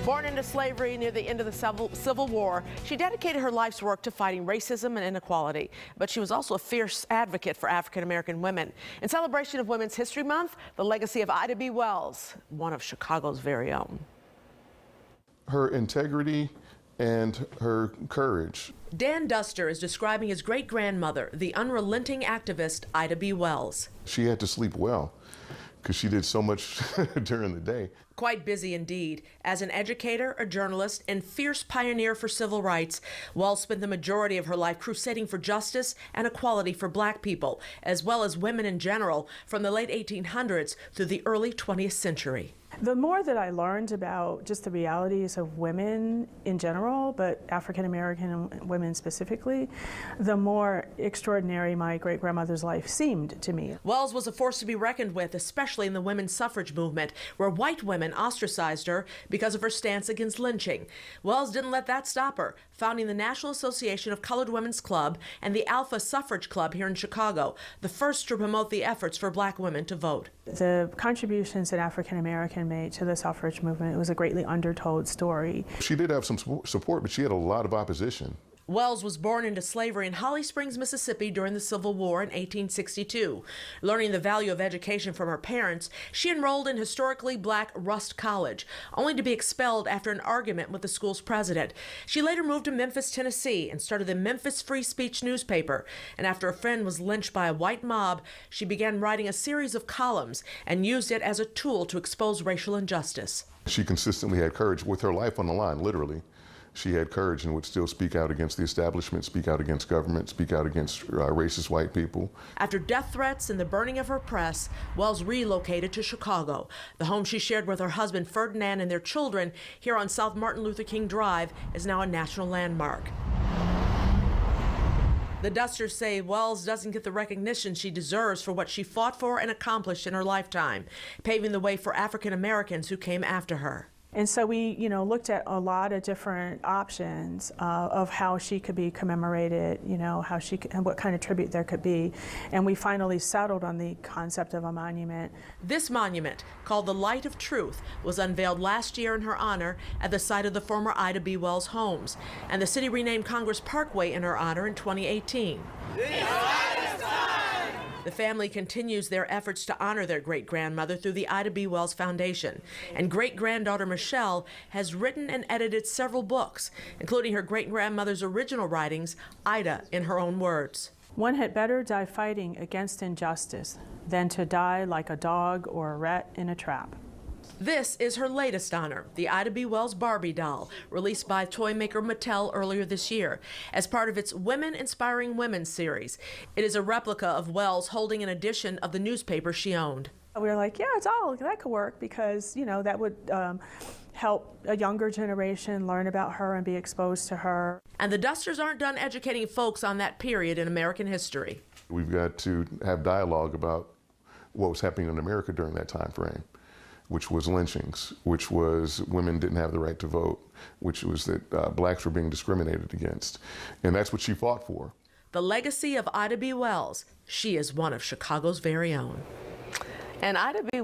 Born into slavery near the end of the Civil War, she dedicated her life's work to fighting racism and inequality. But she was also a fierce advocate for African-American women. In celebration of Women's History Month, the legacy of Ida B. Wells, one of Chicago's very own. Her integrity and her courage. Dan Duster is describing his great-grandmother, the unrelenting activist Ida B. Wells. She had to sleep well because she did so much during the day. Quite busy indeed. As an educator, a journalist, and fierce pioneer for civil rights, Wells spent the majority of her life crusading for justice and equality for Black people, as well as women in general, from the late 1800s through the early 20th century. The more that I learned about just the realities of women in general, but African American women specifically, the more extraordinary my great-grandmother's life seemed to me. Wells was a force to be reckoned with, especially in the women's suffrage movement, where white women ostracized her because of her stance against lynching. Wells didn't let that stop her, founding the National Association of Colored Women's Club and the Alpha Suffrage Club here in Chicago, the first to promote the efforts for Black women to vote. The contributions that African American made to the suffrage movement, it was a greatly undertold story. She did have some support, but she had a lot of opposition. Wells was born into slavery in Holly Springs, Mississippi during the Civil War in 1862. Learning the value of education from her parents, she enrolled in historically Black Rust College, only to be expelled after an argument with the school's president. She later moved to Memphis, Tennessee, and started the Memphis Free Speech newspaper. And after a friend was lynched by a white mob, she began writing a series of columns and used it as a tool to expose racial injustice. She consistently had courage with her life on the line, literally. She had courage and would still speak out against the establishment, speak out against government, speak out against racist white people. After death threats and the burning of her press, Wells relocated to Chicago. The home she shared with her husband Ferdinand and their children here on South Martin Luther King Drive is now a national landmark. The Dusters say Wells doesn't get the recognition she deserves for what she fought for and accomplished in her lifetime, paving the way for African Americans who came after her. And so we, looked at a lot of different options of how she could be commemorated, how she could, and what kind of tribute there could be. And we finally settled on the concept of a monument. This monument, called the Light of Truth, was unveiled last year in her honor at the site of the former Ida B. Wells homes. And the city renamed Congress Parkway in her honor in 2018. The family continues their efforts to honor their great-grandmother through the Ida B. Wells Foundation. And great-granddaughter Michelle has written and edited several books, including her great-grandmother's original writings, Ida in her own words. One had better die fighting against injustice than to die like a dog or a rat in a trap. This is her latest honor, the Ida B. Wells Barbie doll, released by toy maker Mattel earlier this year as part of its Women Inspiring Women series. It is a replica of Wells holding an edition of the newspaper she owned. We were like, yeah, that could work because, that would help a younger generation learn about her and be exposed to her. And the Dusters aren't done educating folks on that period in American history. We've got to have dialogue about what was happening in America during that time frame, which was lynchings, which was women didn't have the right to vote, which was that Blacks were being discriminated against. And that's what she fought for. The legacy of Ida B. Wells, she is one of Chicago's very own. And Ida B.